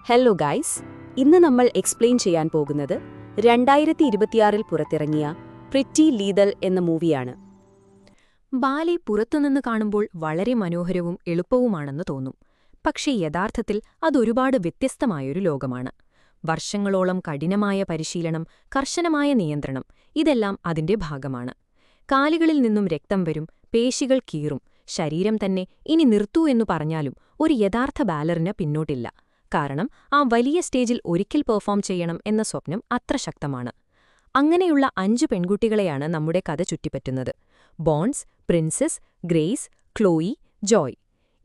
Hello guys, ഇന്ന് നമ്മൾ explain ചെയ്യാൻ പോകുന്നത് 2026-ൽ പുറത്തിറങ്ങിയ പ്രിറ്റി ലീതൽ എന്ന മൂവിയാണ്. ബാലെ പുറത്തുനിന്ന് കാണുമ്പോൾ വളരെ മനോഹരവും എളുപ്പവുമാണെന്ന് തോന്നും. പക്ഷേ യഥാർത്ഥത്തിൽ അതൊരുപാട് വ്യത്യസ്തമായൊരു ലോകമാണ്. വർഷങ്ങളോളം കഠിനമായ പരിശീലനം, കർശനമായ നിയന്ത്രണം, ഇതെല്ലാം അതിന്റെ ഭാഗമാണ്. കാലുകളിൽ നിന്നും രക്തം വരും, പേശികൾ കീറും, ശരീരം തന്നെ ഇനി നിർത്തൂ എന്നു പറഞ്ഞാലും ഒരു യഥാർത്ഥ ബാലറിന് പിന്നോട്ടില്ല. കാരണം ആ വലിയ സ്റ്റേജിൽ ഒരിക്കൽ പെർഫോം ചെയ്യണം എന്ന സ്വപ്നം അത്ര ശക്തമാണ്. അങ്ങനെയുള്ള 5 പെൺകുട്ടികളെയാണ് നമ്മുടെ കഥ ചുറ്റിപ്പറ്റുന്നത്. Bones, Princess, Grace, Chloe, Joy.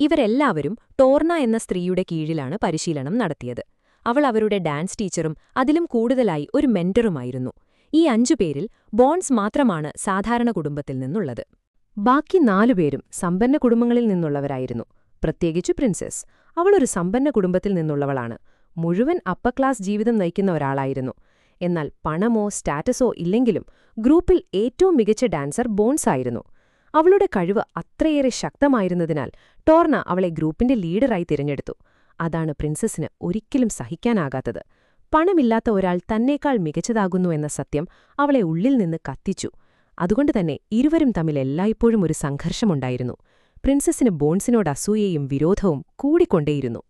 ഇവരെല്ലാവരും ടോർണ എന്ന സ്ത്രീയുടെ കീഴിലാണ് പരിശീലനം നടത്തിയത്. അവൾ അവരുടെ ഡാൻസ് ടീച്ചറും അതിലും കൂടുതലായി ഒരു മെന്ററുമായിരുന്നു. ഈ 5 പേരിൽ ബോൺസ് മാത്രമാണ് സാധാരണ കുടുംബത്തിൽ നിന്നുള്ളത്. ബാക്കി 4 പേരും സമ്പന്ന കുടുംബങ്ങളിൽ നിന്നുള്ളവരായിരുന്നു. പ്രത്യേകിച്ച് പ്രിൻസസ്. അവളൊരു സമ്പന്ന കുടുംബത്തിൽ നിന്നുള്ളവളാണ്. മുഴുവൻ അപ്പർ ക്ലാസ് ജീവിതം നയിക്കുന്ന ഒരാളായിരുന്നു. എന്നാൽ പണമോ സ്റ്റാറ്റസോ ഇല്ലെങ്കിലും ഗ്രൂപ്പിൽ ഏറ്റവും മികച്ച ഡാൻസർ ബോൺസ് ആയിരുന്നു. അവളുടെ കഴിവ് അത്രയേറെ ശക്തമായിരുന്നതിനാൽ ടോർണ അവളെ ഗ്രൂപ്പിന്റെ ലീഡറായി തിരഞ്ഞെടുത്തു. അതാണ് പ്രിൻസസിന് ഒരിക്കലും സഹിക്കാനാകാത്തത്. പണമില്ലാത്ത ഒരാൾ തന്നേക്കാൾ മികച്ചതാകുന്നു എന്ന സത്യം അവളെ ഉള്ളിൽ നിന്ന് കത്തിച്ചു. അതുകൊണ്ടുതന്നെ ഇരുവരും തമ്മിൽ എല്ലായ്പ്പോഴും ഒരു സംഘർഷമുണ്ടായിരുന്നു. പ്രിൻസസിന് ബോൺസിനോട് അസൂയയും വിരോധവും കൂടിക്കൊണ്ടേയിരുന്നു.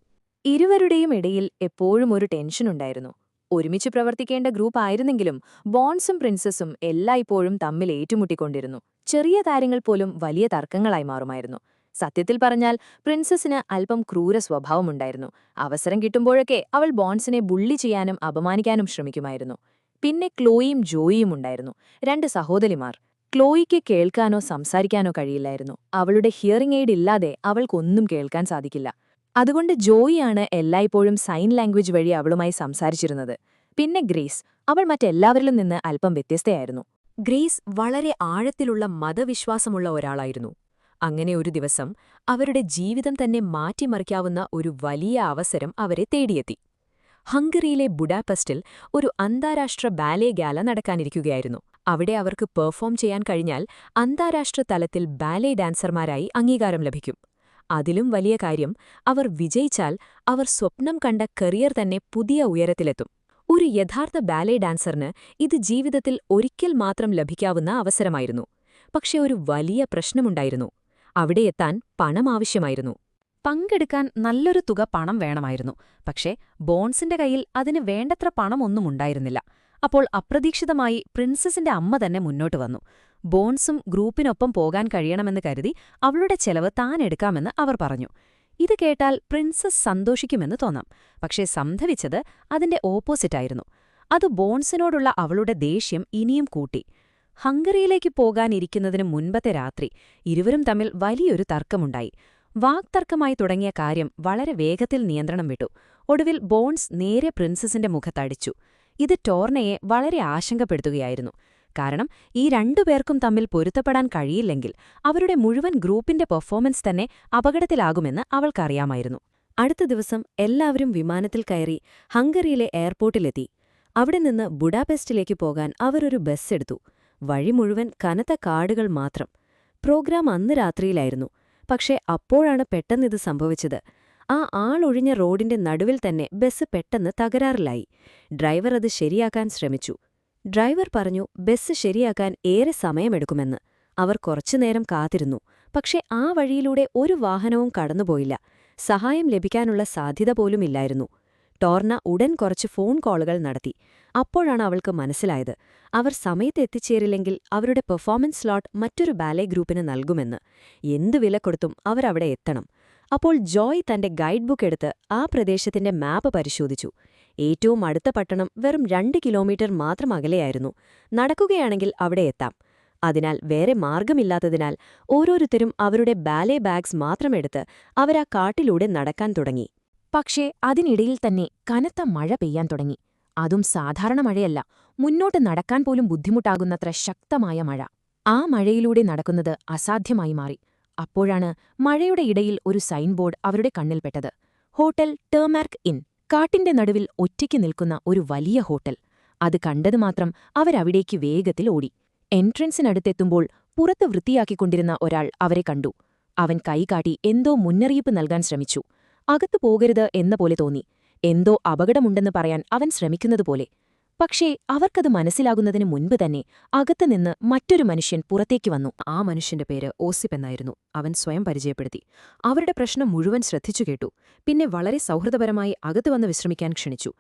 ഇരുവരുടെയും ഇടയിൽ എപ്പോഴും ഒരു ടെൻഷനുണ്ടായിരുന്നു. ഒരുമിച്ച് പ്രവർത്തിക്കേണ്ട ഗ്രൂപ്പ് ആയിരുന്നെങ്കിലും ബോൺസും പ്രിൻസസും എല്ലായ്പ്പോഴും തമ്മിൽ ഏറ്റുമുട്ടിക്കൊണ്ടിരുന്നു. ചെറിയ കാര്യങ്ങൾ പോലും വലിയ തർക്കങ്ങളായി മാറുമായിരുന്നു. സത്യത്തിൽ പറഞ്ഞാൽ പ്രിൻസസിന് അല്പം ക്രൂര സ്വഭാവമുണ്ടായിരുന്നു. അവസരം കിട്ടുമ്പോഴൊക്കെ അവൾ ബോൺസിനെ ബുള്ളി ചെയ്യാനും അപമാനിക്കാനും ശ്രമിക്കുമായിരുന്നു. പിന്നെ ക്ലോയിയും ജോയിയും ഉണ്ടായിരുന്നു, 2 സഹോദരിമാർ. ക്ലോയിക്ക് കേൾക്കാനോ സംസാരിക്കാനോ കഴിയില്ലായിരുന്നു. അവളുടെ ഹിയറിംഗ് എയ്ഡ് ഇല്ലാതെ അവൾക്കൊന്നും കേൾക്കാൻ സാധിക്കില്ല. അതുകൊണ്ട് ജോയിയാണ് എല്ലായ്പ്പോഴും സൈൻ ലാംഗ്വേജ് വഴി അവളുമായി സംസാരിച്ചിരുന്നത്. പിന്നെ ഗ്രേസ്, അവൾ മറ്റെല്ലാവരിലും നിന്ന് അല്പം വ്യത്യസ്തയായിരുന്നു. ഗ്രേസ് വളരെ ആഴത്തിലുള്ള മതവിശ്വാസമുള്ള ഒരാളായിരുന്നു. അങ്ങനെ ഒരു ദിവസം അവരുടെ ജീവിതം തന്നെ മാറ്റിമറിക്കാവുന്ന ഒരു വലിയ അവസരം അവരെ തേടിയെത്തി. ഹംഗറിയിലെ ബുഡാപെസ്റ്റിൽ ഒരു അന്താരാഷ്ട്ര ബാലെ ഗാല നടക്കാനിരിക്കുകയായിരുന്നു. അവിടെ അവർക്ക് പെർഫോം ചെയ്യാൻ കഴിഞ്ഞാൽ അന്താരാഷ്ട്ര തലത്തിൽ ബാലെ ഡാൻസർമാരായി അംഗീകാരം ലഭിക്കും. അതിലും വലിയ കാര്യം, അവർ വിജയിച്ചാൽ അവർ സ്വപ്നം കണ്ട കരിയർ തന്നെ പുതിയ ഉയരത്തിലെത്തും. ഒരു യഥാർത്ഥ ബാലെ ഡാൻസറിന് ഇത് ജീവിതത്തിൽ ഒരിക്കൽ മാത്രം ലഭിക്കാവുന്ന അവസരമായിരുന്നു. പക്ഷെ ഒരു വലിയ പ്രശ്നമുണ്ടായിരുന്നു. അവിടെയെത്താൻ പണം ആവശ്യമായിരുന്നു. പങ്കെടുക്കാൻ നല്ലൊരു തുക പണം വേണമായിരുന്നു. പക്ഷേ ബോൺസിന്റെ കയ്യിൽ അതിന് വേണ്ടത്ര പണമൊന്നും ഉണ്ടായിരുന്നില്ല. അപ്പോൾ അപ്രതീക്ഷിതമായി പ്രിൻസസിന്റെ അമ്മ തന്നെ മുന്നോട്ട് വന്നു. ബോൺസും ഗ്രൂപ്പിനൊപ്പം പോകാൻ കഴിയണമെന്ന് കരുതി അവളുടെ ചെലവ് താൻ എടുക്കാമെന്ന് അവർ പറഞ്ഞു. ഇത് കേട്ടാൽ പ്രിൻസസ് സന്തോഷിക്കുമെന്ന് തോന്നാം. പക്ഷേ സംഭവിച്ചത് അതിന്റെ ഓപ്പോസിറ്റായിരുന്നു. അത് ബോൺസിനോടുള്ള അവളുടെ ദേഷ്യം ഇനിയും കൂട്ടി. ഹംഗറിയിലേക്ക് പോകാനിരിക്കുന്നതിന് മുൻപത്തെ രാത്രി ഇരുവരും തമ്മിൽ വലിയൊരു തർക്കമുണ്ടായി. വാക്തർക്കമായി തുടങ്ങിയ കാര്യം വളരെ വേഗത്തിൽ നിയന്ത്രണം വിട്ടു. ഒടുവിൽ ബോൺസ് നേരെ പ്രിൻസസിന്റെ മുഖത്തടിച്ചു. ഇത് ടോർണയെ വളരെ ആശങ്കപ്പെടുത്തുകയായിരുന്നു. കാരണം ഈ 2 പേർക്കും തമ്മിൽ പൊരുത്തപ്പെടാൻ കഴിയില്ലെങ്കിൽ അവരുടെ മുഴുവൻ ഗ്രൂപ്പിന്റെ പെർഫോമൻസ് തന്നെ അപകടത്തിലാകുമെന്ന് അവൾക്കറിയാമായിരുന്നു. അടുത്ത ദിവസം എല്ലാവരും വിമാനത്തിൽ കയറി ഹംഗറിയിലെ എയർപോർട്ടിലെത്തി. അവിടെ നിന്ന് ബുഡാപെസ്റ്റിലേക്ക് പോകാൻ അവരൊരു ബസ് എടുത്തു. വഴി മുഴുവൻ കനത്ത കാടുകൾ മാത്രം. പ്രോഗ്രാം അന്ന് രാത്രിയിലായിരുന്നു. പക്ഷേ അപ്പോഴാണ് പെട്ടെന്നിത് സംഭവിച്ചത്. ആ ആളൊഴിഞ്ഞ റോഡിന്റെ നടുവിൽ തന്നെ ബസ് പെട്ടെന്ന് തകരാറിലായി. ഡ്രൈവർ അത് ശരിയാക്കാൻ ശ്രമിച്ചു. ഡ്രൈവർ പറഞ്ഞു ബസ് ശരിയാക്കാൻ ഏറെ സമയമെടുക്കുമെന്ന്. അവർ കുറച്ചുനേരം കാത്തിരുന്നു. പക്ഷേ ആ വഴിയിലൂടെ ഒരു വാഹനവും കടന്നുപോയില്ല. സഹായം ലഭിക്കാനുള്ള സാധ്യത പോലുമില്ലായിരുന്നു. ടോർണ ഉടൻ കുറച്ച് ഫോൺ കോളുകൾ നടത്തി. അപ്പോഴാണ് അവൾക്ക് മനസ്സിലായത്, അവർ സമയത്ത് എത്തിച്ചേരില്ലെങ്കിൽ അവരുടെ പെർഫോമൻസ് സ്ലോട്ട് മറ്റൊരു ബാലെ ഗ്രൂപ്പിന് നൽകുമെന്ന്. എന്തു വില കൊടുത്തും അവരവിടെ എത്തണം. അപ്പോൾ ജോയ് തന്റെ ഗൈഡ് ബുക്ക് എടുത്ത് ആ പ്രദേശത്തിന്റെ മാപ്പ് പരിശോധിച്ചു. ഏറ്റവും അടുത്ത പട്ടണം വെറും 2 കിലോമീറ്റർ മാത്രം അകലെയായിരുന്നു. നടക്കുകയാണെങ്കിൽ അവിടെ എത്താം. അതിനാൽ വേറെ മാർഗമില്ലാത്തതിനാൽ ഓരോരുത്തരും അവരുടെ ബാലെ ബാഗ്സ് മാത്രമെടുത്ത് അവരാ കാട്ടിലൂടെ നടക്കാൻ തുടങ്ങി. പക്ഷേ അതിനിടയിൽ തന്നെ കനത്ത മഴ പെയ്യാൻ തുടങ്ങി. അതും സാധാരണ മഴയല്ല, മുന്നോട്ട് നടക്കാൻ പോലും ബുദ്ധിമുട്ടാകുന്നത്ര ശക്തമായ മഴ. ആ മഴയിലൂടെ നടക്കുന്നത് അസാധ്യമായി മാറി. അപ്പോഴാണ് മഴയുടെ ഇടയിൽ ഒരു സൈൻ ബോർഡ് അവരുടെ കണ്ണിൽപ്പെട്ടത്. Hotel ടേമാർക്ക് in. കാട്ടിന്റെ നടുവിൽ ഒറ്റയ്ക്ക് നിൽക്കുന്ന ഒരു വലിയ ഹോട്ടൽ. അത് കണ്ടതുമാത്രം അവരവിടേക്ക് വേഗത്തിൽ ഓടി. എൻട്രൻസിനടുത്തെത്തുമ്പോൾ പുറത്ത് വൃത്തിയാക്കിക്കൊണ്ടിരുന്ന ഒരാൾ അവരെ കണ്ടു. അവൻ കൈകാട്ടി എന്തോ മുന്നറിയിപ്പ് നൽകാൻ ശ്രമിച്ചു. അകത്തു പോകരുത് എന്ന പോലെ തോന്നി. എന്തോ അപകടമുണ്ടെന്ന് പറയാൻ അവൻ ശ്രമിക്കുന്നതുപോലെ. പക്ഷേ അവർക്കത് മനസ്സിലാകുന്നതിന് മുൻപ് തന്നെ അകത്തുനിന്ന് മറ്റൊരു മനുഷ്യൻ പുറത്തേക്ക് വന്നു. ആ മനുഷ്യന്റെ പേര് ഓസിപ്പ് എന്നായിരുന്നു. അവൻ സ്വയം പരിചയപ്പെടുത്തി. അവരുടെ പ്രശ്നം മുഴുവൻ ശ്രദ്ധിച്ചു കേട്ടു. പിന്നെ വളരെ സൗഹൃദപരമായി അകത്ത് വന്ന് വിശ്രമിക്കാൻ ക്ഷണിച്ചു.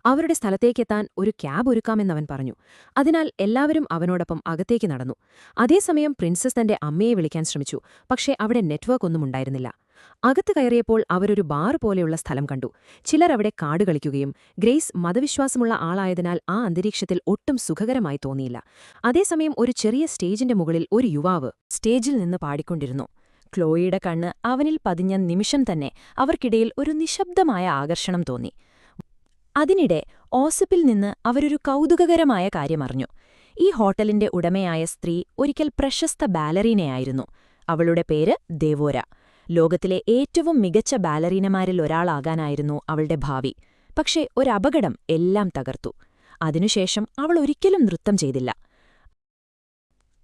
അവരുടെ സ്ഥലത്തേക്കെത്താൻ ഒരു ക്യാബ് ഒരുക്കാമെന്നവൻ പറഞ്ഞു. അതിനാൽ എല്ലാവരും അവനോടൊപ്പം അകത്തേക്ക് നടന്നു. അതേസമയം പ്രിൻസസ് തന്റെ അമ്മയെ വിളിക്കാൻ ശ്രമിച്ചു. പക്ഷേ അവിടെ നെറ്റ്വർക്ക് ഒന്നും ഉണ്ടായിരുന്നില്ല. അകത്ത് കയറിയപ്പോൾ അവരൊരു ബാർ പോലെയുള്ള സ്ഥലം കണ്ടു. ചിലർ അവിടെ കാർഡ് കളിക്കുകയും ഗ്രേസ് മതവിശ്വാസമുള്ള ആളായതിനാൽ ആ അന്തരീക്ഷത്തിൽ ഒട്ടും സുഖകരമായി തോന്നിയില്ല. അതേസമയം ഒരു ചെറിയ സ്റ്റേജിന്റെ മുകളിൽ ഒരു യുവാവ് സ്റ്റേജിൽ നിന്ന് പാടിക്കൊണ്ടിരുന്നു. ക്ലോയിയുടെ കണ്ണ് അവനിൽ പതിഞ്ഞ നിമിഷം തന്നെ അവർക്കിടയിൽ ഒരു നിശബ്ദമായ ആകർഷണം തോന്നി. അതിനിടെ ഓസിപ്പിൽ നിന്ന് അവരൊരു കൗതുകകരമായ കാര്യമറിഞ്ഞു. ഈ ഹോട്ടലിന്റെ ഉടമയായ സ്ത്രീ ഒരിക്കൽ പ്രശസ്ത ബാലറീനയായിരുന്നു. അവളുടെ പേര് ദേവോര. ലോകത്തിലെ ഏറ്റവും മികച്ച ബാലറീനമാരിൽ ഒരാളാകാനായിരുന്നു അവളുടെ ഭാവി. പക്ഷേ ഒരപകടം എല്ലാം തകർത്തു. അതിനുശേഷം അവൾ ഒരിക്കലും നൃത്തം ചെയ്തില്ല.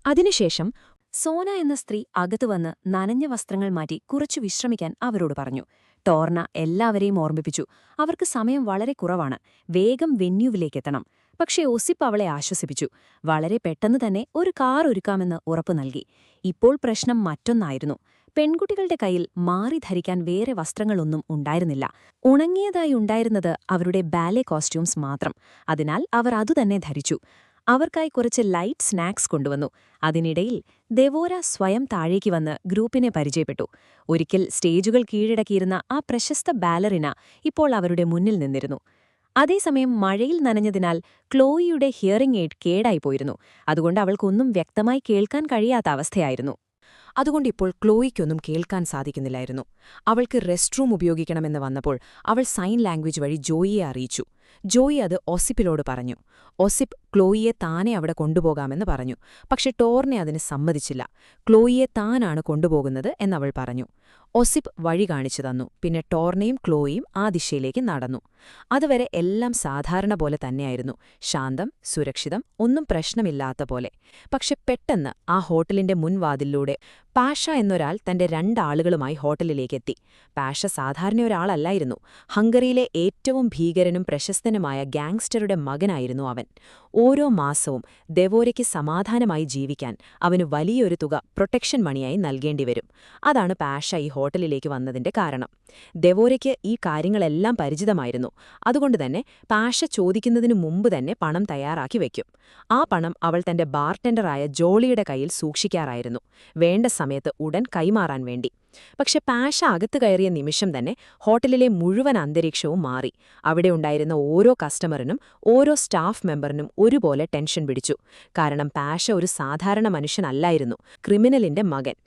അതിനുശേഷം സോന എന്ന സ്ത്രീ അകത്തു വന്ന് നനഞ്ഞ വസ്ത്രങ്ങൾ മാറ്റി കുറച്ചു വിശ്രമിക്കാൻ അവരോട് പറഞ്ഞു. ടോർണ എല്ലാവരെയും ഓർമ്മിപ്പിച്ചു. അവർക്ക് സമയം വളരെ കുറവാണ്, വേഗം വെന്യൂവിലേക്കെത്തണം. പക്ഷേ ഓസിപ്പ് അവളെ ആശ്വസിപ്പിച്ചു. വളരെ പെട്ടെന്ന് തന്നെ ഒരു കാർ ഒരുക്കാമെന്ന് ഉറപ്പു നൽകി. ഇപ്പോൾ പ്രശ്നം മറ്റൊന്നായിരുന്നു. പെൺകുട്ടികളുടെ കയ്യിൽ മാറി ധരിക്കാൻ വേറെ വസ്ത്രങ്ങളൊന്നും ഉണ്ടായിരുന്നില്ല. ഉണങ്ങിയതായി ഉണ്ടായിരുന്നത് അവരുടെ ബാലെ കോസ്റ്റ്യൂംസ് മാത്രം. അതിനാൽ അവർ അതുതന്നെ ധരിച്ചു. അവർക്കായി കുറച്ച് ലൈറ്റ് സ്നാക്സ് കൊണ്ടുവന്നു. അതിനിടയിൽ ദേവോര സ്വയം താഴേക്ക് വന്ന് ഗ്രൂപ്പിനെ പരിചയപ്പെട്ടു. ഒരിക്കൽ സ്റ്റേജുകൾ കീഴടക്കിയിരുന്ന ആ പ്രശസ്ത ബാലറിന ഇപ്പോൾ അവരുടെ മുന്നിൽ നിന്നിരുന്നു. അതേസമയം മഴയിൽ നനഞ്ഞതിനാൽ ക്ലോയിയുടെ ഹിയറിംഗ് എയ്ഡ് കേടായിപ്പോയിരുന്നു. അതുകൊണ്ട് അവൾക്കൊന്നും വ്യക്തമായി കേൾക്കാൻ കഴിയാത്ത അവസ്ഥയായിരുന്നു. അതുകൊണ്ടിപ്പോൾ ക്ലോയിക്കൊന്നും കേൾക്കാൻ സാധിക്കുന്നില്ലായിരുന്നു. അവൾക്ക് റെസ്റ്റ് റൂം ഉപയോഗിക്കണമെന്ന് വന്നപ്പോൾ അവൾ സൈൻ ലാംഗ്വേജ് വഴി ജോയിയെ അറിയിച്ചു. ജോയി അത് ഓസിപ്പിലോട് പറഞ്ഞു. ഓസിപ്പ് ക്ലോയിയെ താനെ അവിടെ കൊണ്ടുപോകാമെന്ന് പറഞ്ഞു. പക്ഷെ ടോർനെ അതിന് സമ്മതിച്ചില്ല. ക്ലോയിയെ താനാണ് കൊണ്ടുപോകുന്നത് എന്നവൾ പറഞ്ഞു. ഓസിപ്പ് വഴി കാണിച്ചു തന്നു. പിന്നെ ടോർനയും ക്ലോയിയും ആ ദിശയിലേക്ക് നടന്നു. അതുവരെ എല്ലാം സാധാരണ പോലെ തന്നെയായിരുന്നു. ശാന്തം, സുരക്ഷിതം, ഒന്നും പ്രശ്നമില്ലാത്ത പോലെ. പക്ഷെ പെട്ടെന്ന് ആ ഹോട്ടലിന്റെ മുൻവാതിലിലൂടെ പാഷ എന്നൊരാൾ തന്റെ 2 ആളുകളുമായി ഹോട്ടലിലേക്കെത്തി. പാഷ സാധാരണ ഒരാളല്ലായിരുന്നു. ഹംഗറിയിലെ ഏറ്റവും ഭീകരനും പ്രശസ്തനുമായ ഗാങ്സ്റ്ററുടെ മകനായിരുന്നു അവൻ. ഓരോ മാസവും ദേവോരയ്ക്ക് സമാധാനമായി ജീവിക്കാൻ അവന് വലിയൊരു തുക പ്രൊട്ടക്ഷൻ മണിയായി നൽകേണ്ടിവരും. അതാണ് പാഷ ഈ ഹോട്ടലിലേക്ക് വന്നതിന്റെ കാരണം. ദേവോരയ്ക്ക് ഈ കാര്യങ്ങളെല്ലാം പരിചിതമായിരുന്നു. അതുകൊണ്ടുതന്നെ പാഷ ചോദിക്കുന്നതിനു മുമ്പ് തന്നെ പണം തയ്യാറാക്കി വയ്ക്കും. ആ പണം അവൾ തന്റെ ബാർടെൻഡറായ ജോളിയുടെ കയ്യിൽ സൂക്ഷിക്കാറായിരുന്നു, വേണ്ട സമയത്ത് ഉടൻ കൈമാറാൻ വേണ്ടി. പക്ഷെ പാഷ അകത്ത് കയറിയ നിമിഷം തന്നെ ഹോട്ടലിലെ മുഴുവൻ അന്തരീക്ഷവും മാറി. അവിടെ ഉണ്ടായിരുന്ന ഓരോ കസ്റ്റമറിനും ഓരോ സ്റ്റാഫ് മെമ്പറിനും ഒരുപോലെ ടെൻഷൻ പിടിച്ചു. കാരണം പാഷ ഒരു സാധാരണ മനുഷ്യനല്ലായിരുന്നു, ക്രിമിനലിന്റെ മകൻ.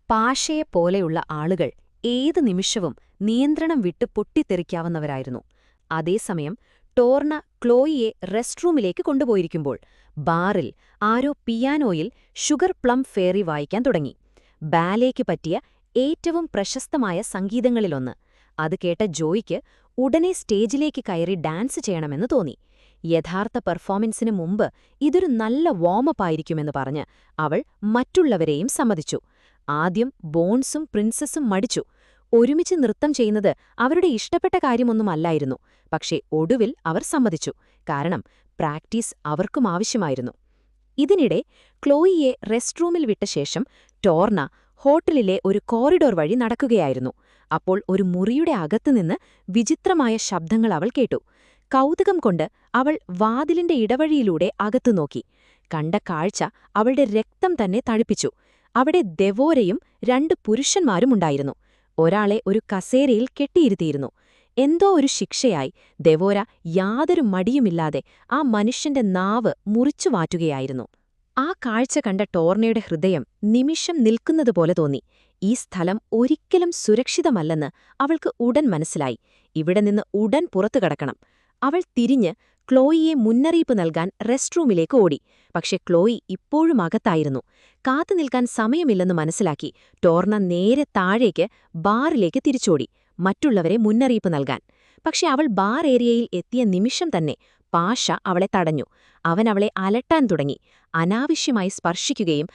പാഷയെപ്പോലെയുള്ള ആളുകൾ ഏത് നിമിഷവും നിയന്ത്രണം വിട്ട് പൊട്ടിത്തെറിക്കാവുന്നവരായിരുന്നു. അതേസമയം ടോർണ ക്ലോയിയെ റെസ്റ്റ് റൂമിലേക്ക് കൊണ്ടുപോയിരിക്കുമ്പോൾ ബാറിൽ ആരോ പിയാനോയിൽ ഷുഗർ പ്ലം ഫെയറി വായിക്കാൻ തുടങ്ങി. ബാലേക്ക് പറ്റിയ ഏറ്റവും പ്രശസ്തമായ സംഗീതങ്ങളിലൊന്ന്. അത് കേട്ട ജോയിക്ക് ഉടനെ സ്റ്റേജിലേക്ക് കയറി ഡാൻസ് ചെയ്യണമെന്ന് തോന്നി. യഥാർത്ഥ പെർഫോമൻസിന് മുമ്പ് ഇതൊരു നല്ല വാമപ്പ് ആയിരിക്കുമെന്ന് പറഞ്ഞ് അവൾ മറ്റുള്ളവരെയും സമ്മതിച്ചു. ആദ്യം ബോൺസും പ്രിൻസസും മടിച്ചു. ഒരുമിച്ച് നൃത്തം ചെയ്യുന്നത് അവരുടെ ഇഷ്ടപ്പെട്ട കാര്യമൊന്നുമല്ലായിരുന്നു. പക്ഷേ ഒടുവിൽ അവർ സമ്മതിച്ചു. കാരണം പ്രാക്ടീസ് അവർക്കും ആവശ്യമായിരുന്നു. ഇതിനിടെ ക്ലോയിയെ റെസ്റ്റ് റൂമിൽ വിട്ട ശേഷം ടോർണ ഹോട്ടലിലെ ഒരു കോറിഡോർ വഴി നടക്കുകയായിരുന്നു. അപ്പോൾ ഒരു മുറിയുടെ അകത്തുനിന്ന് വിചിത്രമായ ശബ്ദങ്ങൾ അവൾ കേട്ടു. കൗതുകം കൊണ്ട് അവൾ വാതിലിന്റെ ഇടവഴിയിലൂടെ അകത്തു നോക്കി. കണ്ട കാഴ്ച അവളുടെ രക്തം തന്നെ തണുപ്പിച്ചു. അവിടെ ദേവോരയും 2 പുരുഷന്മാരുമുണ്ടായിരുന്നു. ഒരാളെ ഒരു കസേരയിൽ കെട്ടിയിരുത്തിയിരുന്നു. എന്തോ ഒരു ശിക്ഷയായി ദേവോര യാതൊരു മടിയുമില്ലാതെ ആ മനുഷ്യന്റെ നാവ് മുറിച്ചു മാറ്റുകയായിരുന്നു. ആ കാഴ്ച കണ്ട ടോർണയുടെ ഹൃദയം നിമിഷം നിൽക്കുന്നതുപോലെ തോന്നി. ഈ സ്ഥലം ഒരിക്കലും സുരക്ഷിതമല്ലെന്ന് അവൾക്ക് ഉടൻ മനസ്സിലായി. ഇവിടെ നിന്ന് ഉടൻ പുറത്തു കടക്കണം. അവൾ തിരിഞ്ഞ് ക്ലോയിയെ മുന്നറിയിപ്പ് നൽകാൻ റെസ്റ്റ് റൂമിലേക്ക് ഓടി. പക്ഷെ ക്ലോയി ഇപ്പോഴും അകത്തായിരുന്നു. കാത്തുനിൽക്കാൻ സമയമില്ലെന്ന് മനസ്സിലാക്കി ടോർണ നേരെ താഴേക്ക് ബാറിലേക്ക് തിരിച്ചോടി, മറ്റുള്ളവരെ മുന്നറിയിപ്പ് നൽകാൻ. പക്ഷെ അവൾ ബാർ ഏരിയയിൽ എത്തിയ നിമിഷം തന്നെ പാഷ അവളെ തടഞ്ഞു. അവൻ അവളെ അലട്ടാൻ തുടങ്ങി, അനാവശ്യമായി സ്പർശിക്കുകയും.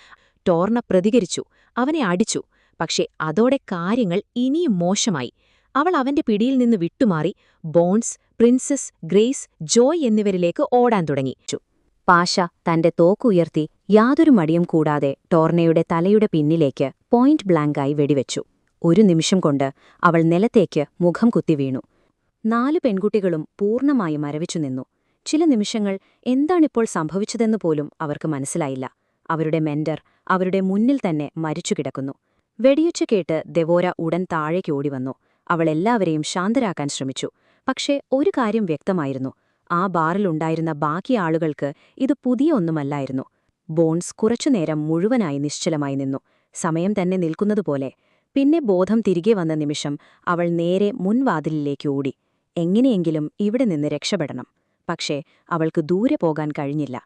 ടോർണ പ്രതികരിച്ചു, അവനെ അടിച്ചു. പക്ഷെ അതോടെ കാര്യങ്ങൾ ഇനിയും മോശമായി. അവൾ അവന്റെ പിടിയിൽ നിന്ന് വിട്ടുമാറി ബോൺസ്, പ്രിൻസസ്, ഗ്രേസ്, ജോയ് എന്നിവരിലേക്ക് ഓടാൻ തുടങ്ങി. പാഷ തന്റെ തോക്കുയർത്തി യാതൊരു മടിയും കൂടാതെ ടോർണയുടെ തലയുടെ പിന്നിലേക്ക് പോയിന്റ് ബ്ലാങ്കായി വെടിവെച്ചു. ഒരു നിമിഷം കൊണ്ട് അവൾ നിലത്തേക്ക് മുഖം കുത്തി വീണു. 4 പെൺകുട്ടികളും പൂർണ്ണമായി മരവിച്ചു നിന്നു. ചില നിമിഷങ്ങൾ എന്താണിപ്പോൾ സംഭവിച്ചതെന്ന് പോലും അവർക്ക് മനസ്സിലായില്ല. അവരുടെ മെന്റർ അവരുടെ മുന്നിൽ തന്നെ മരിച്ചുകിടക്കുന്നു. വെടിയൊച്ച കേട്ട് ദെവോര ഉടൻ താഴേക്ക് ഓടിവന്നു. അവൾ എല്ലാവരെയും ശാന്തരാക്കാൻ ശ്രമിച്ചു. പക്ഷേ ഒരു കാര്യം വ്യക്തമായിരുന്നു. ആ ബാറിലുണ്ടായിരുന്ന ബാക്കി ആളുകൾക്ക് ഇത് പുതിയ ഒന്നുമല്ലായിരുന്നു. ബോൺസ് കുറച്ചുനേരം മുഴുവനായി നിശ്ചലമായി നിന്നു, സമയം തന്നെ നിൽക്കുന്നതുപോലെ. പിന്നെ ബോധം തിരികെ വന്ന നിമിഷം അവൾ നേരെ മുൻവാതിലിലേക്ക് ഓടി. എങ്ങനെയെങ്കിലും ഇവിടെ നിന്ന് രക്ഷപ്പെടണം. പക്ഷേ അവൾക്ക് ദൂരെ പോകാൻ കഴിഞ്ഞില്ല.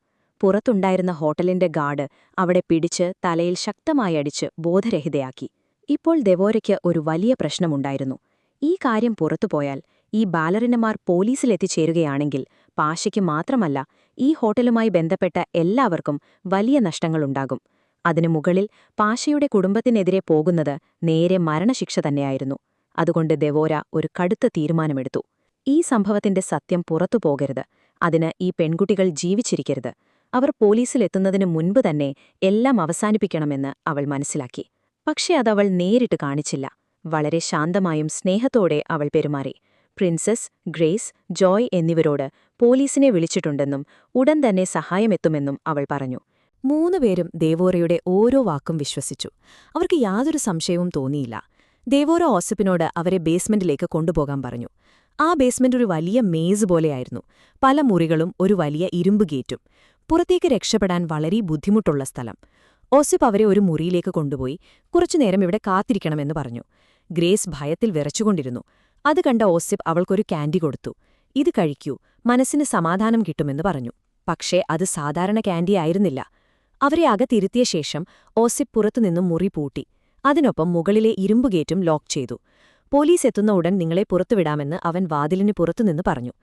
പുറത്തുണ്ടായിരുന്ന ഹോട്ടലിന്റെ ഗാർഡ് അവിടെ പിടിച്ച് തലയിൽ ശക്തമായി അടിച്ച് ബോധരഹിതയാക്കി. ഇപ്പോൾ ദെവോരയ്ക്ക് ഒരു വലിയ പ്രശ്നമുണ്ടായിരുന്നു. ഈ കാര്യം പുറത്തുപോയാൽ ഈ ബാലറിനമാർ പോലീസിലെത്തിച്ചേരുകയാണെങ്കിൽ പാഷയ്ക്ക് മാത്രമല്ല, ഈ ഹോട്ടലുമായി ബന്ധപ്പെട്ട എല്ലാവർക്കും വലിയ നഷ്ടങ്ങളുണ്ടാകും. അതിനു മുകളിൽ പാഷയുടെ കുടുംബത്തിനെതിരെ പോകുന്നത് നേരെ മരണശിക്ഷ തന്നെയായിരുന്നു. അതുകൊണ്ട് ദെവോര ഒരു കടുത്ത തീരുമാനമെടുത്തു. ഈ സംഭവത്തിന്റെ സത്യം പുറത്തുപോകരുത്. അതിന് ഈ പെൺകുട്ടികൾ ജീവിച്ചിരിക്കരുത്. അവർ പോലീസിലെത്തുന്നതിനു മുൻപ് തന്നെ എല്ലാം അവസാനിപ്പിക്കണമെന്ന് അവൾ മനസ്സിലാക്കി. പക്ഷെ അതവൾ നേരിട്ട് കാണിച്ചില്ല. വളരെ ശാന്തമായും സ്നേഹത്തോടെ അവൾ പെരുമാറി. പ്രിൻസസ്, ഗ്രേസ്, ജോയ് എന്നിവരോട് പോലീസിനെ വിളിച്ചിട്ടുണ്ടെന്നും ഉടൻ തന്നെ സഹായമെത്തുമെന്നും അവൾ പറഞ്ഞു. 3 പേരും ദേവോരയുടെ ഓരോ വാക്കും വിശ്വസിച്ചു. അവർക്ക് യാതൊരു സംശയവും തോന്നിയില്ല. ദേവോര ഓസിപ്പിനോട് അവരെ ബേസ്മെന്റിലേക്ക് കൊണ്ടുപോകാൻ പറഞ്ഞു. ആ ബേസ്മെന്റ് ഒരു വലിയ മേസ് പോലെയായിരുന്നു. പല മുറികളും ഒരു വലിയ ഇരുമ്പ് ഗേറ്റും. പുറത്തേക്ക് രക്ഷപ്പെടാൻ വളരെ ബുദ്ധിമുട്ടുള്ള സ്ഥലം. ഓസിപ്പ് അവരെ ഒരു മുറിയിലേക്ക് കൊണ്ടുപോയി കുറച്ചുനേരം ഇവിടെ കാത്തിരിക്കണമെന്ന് പറഞ്ഞു. ഗ്രേസ് ഭയത്തിൽ വിറച്ചുകൊണ്ടിരുന്നു. അത് കണ്ട ഓസിപ്പ് അവൾക്കൊരു കാൻഡി കൊടുത്തു. ഇത് കഴിക്കൂ, മനസ്സിന് സമാധാനം കിട്ടുമെന്ന് പറഞ്ഞു. പക്ഷേ അത് സാധാരണ കാൻഡി ആയിരുന്നില്ല. അവരെ അകത്തിരുത്തിയ ശേഷം ഓസിപ്പ് പുറത്തുനിന്നും മുറി പൂട്ടി. അതിനൊപ്പം മുകളിലെ ഇരുമ്പുഗേറ്റും ലോക്ക് ചെയ്തു. പോലീസ് എത്തുന്ന ഉടൻ നിങ്ങളെ പുറത്തുവിടാമെന്ന് അവൻ വാതിലിന് പുറത്തുനിന്ന് പറഞ്ഞു.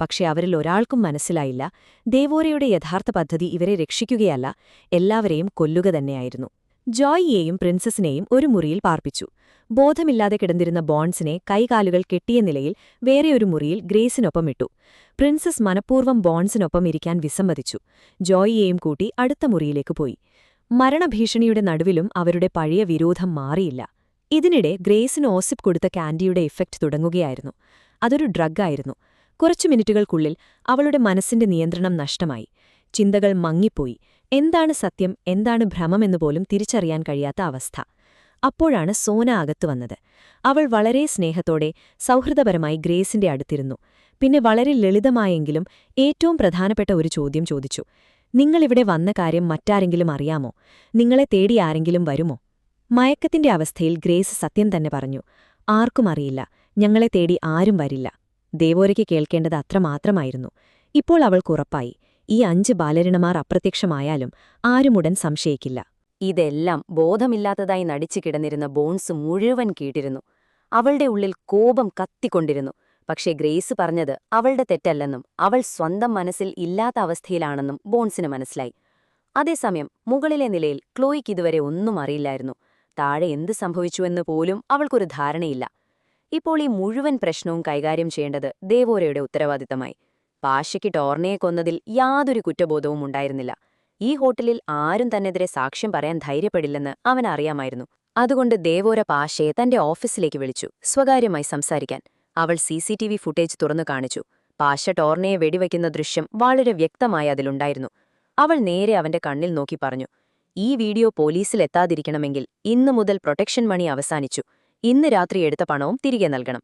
പക്ഷെ അവരിൽ ഒരാൾക്കും മനസ്സിലായില്ല, ദേവോരയുടെ യഥാർത്ഥ പദ്ധതി ഇവരെ രക്ഷിക്കുകയല്ല, എല്ലാവരെയും കൊല്ലുക തന്നെയായിരുന്നു. ജോയിയെയും പ്രിൻസസിനെയും ഒരു മുറിയിൽ പാർപ്പിച്ചു. ബോധമില്ലാതെ കിടന്നിരുന്ന ബോൺസിനെ കൈകാലുകൾ കെട്ടിയ നിലയിൽ വേറെയൊരു മുറിയിൽ ഗ്രേസിനൊപ്പം ഇട്ടു. പ്രിൻസസ് മനഃപൂർവ്വം ബോൺസിനൊപ്പം ഇരിക്കാൻ വിസമ്മതിച്ചു. ജോയിയെയും കൂട്ടി അടുത്ത മുറിയിലേക്ക് പോയി. മരണഭീഷണിയുടെ നടുവിലും അവരുടെ പഴയ വിരോധം മാറിയില്ല. ഇതിനിടെ ഗ്രേസിന് ഓസിപ്പ് കൊടുത്ത കാൻഡിയുടെ ഇഫക്റ്റ് തുടങ്ങുകയായിരുന്നു. അതൊരു ഡ്രഗായിരുന്നു. കുറച്ചു മിനിറ്റുകൾക്കുള്ളിൽ അവളുടെ മനസ്സിന്റെ നിയന്ത്രണം നഷ്ടമായി. ചിന്തകൾ മങ്ങിപ്പോയി. എന്താണ് സത്യം, എന്താണ് ഭ്രമമെന്നുപോലും തിരിച്ചറിയാൻ കഴിയാത്ത അവസ്ഥ. അപ്പോഴാണ് സോന അകത്തു വന്നത്. അവൾ വളരെ സ്നേഹത്തോടെ സൗഹൃദപരമായി ഗ്രേസിന്റെ അടുത്തിരുന്നു. പിന്നെ വളരെ ലളിതമായെങ്കിലും ഏറ്റവും പ്രധാനപ്പെട്ട ഒരു ചോദ്യം ചോദിച്ചു. നിങ്ങളിവിടെ വന്ന കാര്യം മറ്റാരെങ്കിലും അറിയാമോ? നിങ്ങളെ തേടി ആരെങ്കിലും വരുമോ? മയക്കത്തിന്റെ അവസ്ഥയിൽ ഗ്രേസ് സത്യം തന്നെ പറഞ്ഞു. ആർക്കും അറിയില്ല, ഞങ്ങളെ തേടി ആരും വരില്ല. ദേവോരയ്ക്ക് കേൾക്കേണ്ടത് അത്രമാത്രമായിരുന്നു. ഇപ്പോൾ അവൾക്കുറപ്പായി, ഈ 5 ബാലരിണമാർ അപ്രത്യക്ഷമായാലും ആരുമുടൻ സംശയിക്കില്ല. ഇതെല്ലാം ബോധമില്ലാത്തതായി നടിച്ചു കിടന്നിരുന്ന ബോൺസ് മുഴുവൻ കേട്ടിരുന്നു. അവളുടെ ഉള്ളിൽ കോപം കത്തിക്കൊണ്ടിരുന്നു. പക്ഷേ ഗ്രേസ് പറഞ്ഞത് അവളുടെ തെറ്റല്ലെന്നും അവൾ സ്വന്തം മനസ്സിൽ ഇല്ലാത്ത അവസ്ഥയിലാണെന്നും ബോൺസിന് മനസ്സിലായി. അതേസമയം മുകളിലെ നിലയിൽ ക്ലോയ്ക്ക് ഇതുവരെ ഒന്നും അറിയില്ലായിരുന്നു. താഴെ എന്ത് സംഭവിച്ചുവെന്ന് പോലും അവൾക്കൊരു ധാരണയില്ല. ഇപ്പോൾ ഈ മുഴുവൻ പ്രശ്നവും കൈകാര്യം ചെയ്യേണ്ടത് ദേവോരയുടെ ഉത്തരവാദിത്തമായി. പാഷയ്ക്ക് ടോർണയെ കൊന്നതിൽ യാതൊരു കുറ്റബോധവും ഉണ്ടായിരുന്നില്ല. ഈ ഹോട്ടലിൽ ആരും തന്നെതിരെ സാക്ഷ്യം പറയാൻ ധൈര്യപ്പെടില്ലെന്ന് അവനറിയാമായിരുന്നു. അതുകൊണ്ട് ദേവോര പാഷയെ തന്റെ ഓഫീസിലേക്ക് വിളിച്ചു, സ്വകാര്യമായി സംസാരിക്കാൻ. അവൾ CCTV ഫുട്ടേജ് തുറന്നു കാണിച്ചു. പാഷ ടോർണയെ വെടിവയ്ക്കുന്ന ദൃശ്യം വളരെ വ്യക്തമായി അതിലുണ്ടായിരുന്നു. അവൾ നേരെ അവന്റെ കണ്ണിൽ നോക്കി പറഞ്ഞു, ഈ വീഡിയോ പോലീസിലെത്താതിരിക്കണമെങ്കിൽ ഇന്നു മുതൽ പ്രൊട്ടക്ഷൻ മണി അവസാനിച്ചു. ഇന്ന് രാത്രി എടുത്ത പണവും തിരികെ നൽകണം.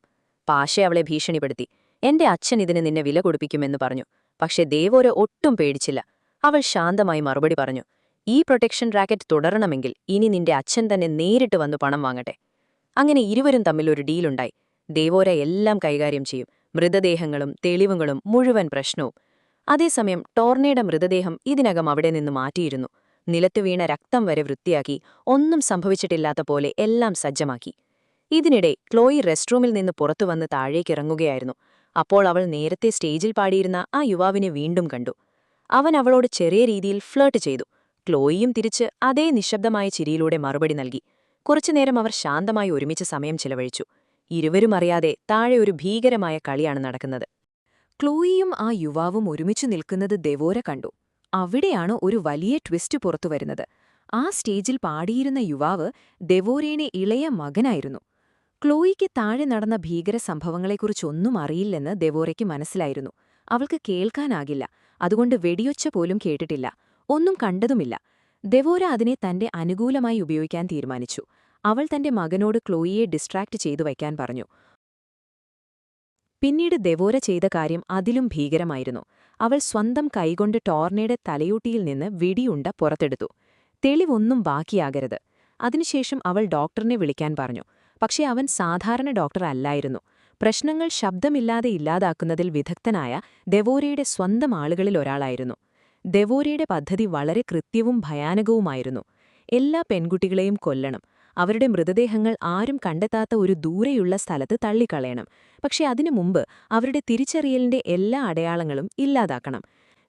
പാഷ അവളെ ഭീഷണിപ്പെടുത്തി. എന്റെ അച്ഛൻ ഇതിന് നിന്നെ വില കൊടുപ്പിക്കുമെന്ന് പറഞ്ഞു. പക്ഷെ ദേവോര ഒട്ടും പേടിച്ചില്ല. അവൾ ശാന്തമായി മറുപടി പറഞ്ഞു, ഈ പ്രൊട്ടക്ഷൻ റാക്കറ്റ് തുടരണമെങ്കിൽ ഇനി നിന്റെ അച്ഛൻ തന്നെ നേരിട്ട് വന്നു പണം വാങ്ങട്ടെ. അങ്ങനെ ഇരുവരും തമ്മിൽ ഒരു ഡീലുണ്ടായി. ദേവോര എല്ലാം കൈകാര്യം ചെയ്യും, മൃതദേഹങ്ങളും തെളിവുകളും മുഴുവൻ പ്രശ്നവും. അതേസമയം ടോർണയുടെ മൃതദേഹം ഇതിനകം അവിടെ നിന്ന് മാറ്റിയിരുന്നു. നിലത്തു വീണ രക്തം വരെ വൃത്തിയാക്കി, ഒന്നും സംഭവിച്ചിട്ടില്ലാത്ത പോലെ എല്ലാം സജ്ജമാക്കി. ഇതിനിടെ ക്ലോയി റെസ്റ്റ്റൂമിൽ നിന്ന് പുറത്തുവന്ന് താഴേക്കിറങ്ങുകയായിരുന്നു. അപ്പോൾ അവൾ നേരത്തെ സ്റ്റേജിൽ പാടിയിരുന്ന ആ യുവാവിനെ വീണ്ടും കണ്ടു. അവൻ അവളോട് ചെറിയ രീതിയിൽ ഫ്ലേർട്ട് ചെയ്തു. ക്ലോയിയും തിരിച്ച് അതേ നിശബ്ദമായ ചിരിയിലൂടെ മറുപടി നൽകി. കുറച്ചുനേരം അവർ ശാന്തമായി ഒരുമിച്ച് സമയം ചിലവഴിച്ചു. ഇരുവരും അറിയാതെ താഴെ ഒരു ഭീകരമായ കളിയാണ് നടക്കുന്നത്. ക്ലോയിയും ആ യുവാവും ഒരുമിച്ചു നിൽക്കുന്നത് ദെവോര കണ്ടു. അവിടെയാണ് ഒരു വലിയ ട്വിസ്റ്റ് പുറത്തുവരുന്നത്. ആ സ്റ്റേജിൽ പാടിയിരുന്ന യുവാവ് ദെവോരയുടെ ഇളയ മകനായിരുന്നു. ക്ലോയിക്ക് താഴെ നടന്ന ഭീകര സംഭവങ്ങളെക്കുറിച്ചൊന്നും അറിയില്ലെന്ന് ദെവോരയ്ക്ക് മനസ്സിലായിരുന്നു. അവൾക്ക് കേൾക്കാനാകില്ല, അതുകൊണ്ട് വെടിയൊച്ച പോലും കേട്ടിട്ടില്ല, ഒന്നും കണ്ടതുമില്ല. ദെവോര അതിനെ തന്റെ അനുകൂലമായി ഉപയോഗിക്കാൻ തീരുമാനിച്ചു. അവൾ തന്റെ മകനോട് ക്ലോയിയെ ഡിസ്ട്രാക്ട് ചെയ്തു വയ്ക്കാൻ പറഞ്ഞു. പിന്നീട് ദെവോര ചെയ്ത കാര്യം അതിലും ഭീകരമായിരുന്നു. അവൾ സ്വന്തം കൈകൊണ്ട് ടോർണയുടെ തലയൂട്ടിയിൽ നിന്ന് വെടിയുണ്ട പുറത്തെടുത്തു. തെളിവൊന്നും ബാക്കിയാകരുത്. അതിനുശേഷം അവൾ ഡോക്ടറിനെ വിളിക്കാൻ പറഞ്ഞു. പക്ഷേ അവൻ സാധാരണ ഡോക്ടർ അല്ലായിരുന്നു. പ്രശ്നങ്ങൾ ശബ്ദമില്ലാതെ ഇല്ലാതാക്കുന്നതിൽ വിദഗ്ധനായ ദെവോരയുടെ സ്വന്തം ആളുകളിൽ ഒരാളായിരുന്നു. ദെവോരയുടെ പദ്ധതി വളരെ കൃത്യവും ഭയാനകവുമായിരുന്നു. എല്ലാ പെൺകുട്ടികളെയും കൊല്ലണം, അവരുടെ മൃതദേഹങ്ങൾ ആരും കണ്ടെത്താത്ത ഒരു ദൂരെയുള്ള സ്ഥലത്ത് തള്ളിക്കളയണം. പക്ഷെ അതിനു മുമ്പ് അവരുടെ തിരിച്ചറിയലിന്റെ എല്ലാ അടയാളങ്ങളും ഇല്ലാതാക്കണം.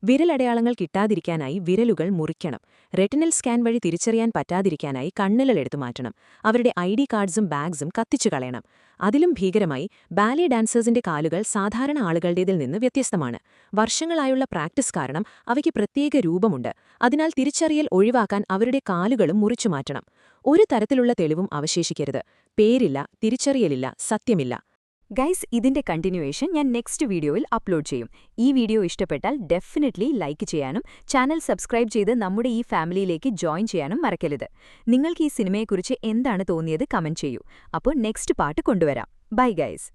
വിരലടയാളങ്ങൾ കിട്ടാതിരിക്കാനായി വിരലുകൾ മുറിക്കണം. റെറ്റിനൽ സ്കാൻ വഴി തിരിച്ചറിയാൻ പറ്റാതിരിക്കാനായി കണ്ണുകൾ എടുത്തു മാറ്റണം. അവരുടെ ID കാർഡ്സും ബാഗ്സും കത്തിച്ചു കളയണം. അതിലും ഭീകരമായി, ബാലെ ഡാൻസേഴ്സിന്റെ കാലുകൾ സാധാരണ ആളുകളുടേതിൽ നിന്ന് വ്യത്യസ്തമാണ്. വർഷങ്ങളായുള്ള പ്രാക്ടീസ് കാരണം അവയ്ക്ക് പ്രത്യേക രൂപമുണ്ട്. അതിനാൽ തിരിച്ചറിയൽ ഒഴിവാക്കാൻ അവരുടെ കാലുകളും മുറിച്ചു മാറ്റണം. ഒരു തരത്തിലുള്ള തെളിവും അവശേഷിക്കരുത്. പേരില്ല, തിരിച്ചറിയലില്ല, സത്യമില്ല. ഗൈസ്, ഇതിന്റെ കണ്ടിന്യൂവേഷൻ ഞാൻ നെക്സ്റ്റ് വീഡിയോയിൽ അപ്ലോഡ് ചെയ്യും. ഈ വീഡിയോ ഇഷ്ടപ്പെട്ടാൽ ഡെഫിനറ്റ്ലി ലൈക്ക് ചെയ്യാനും ചാനൽ സബ്സ്ക്രൈബ് ചെയ്ത് നമ്മുടെ ഈ ഫാമിലിയിലേക്ക് ജോയിൻ ചെയ്യാനും മറക്കരുത്. നിങ്ങൾക്ക് ഈ സിനിമയെക്കുറിച്ച് എന്താണ് തോന്നിയത് കമന്റ് ചെയ്യൂ. അപ്പോൾ നെക്സ്റ്റ് പാർട്ട് കൊണ്ടുവരാം. Bye guys.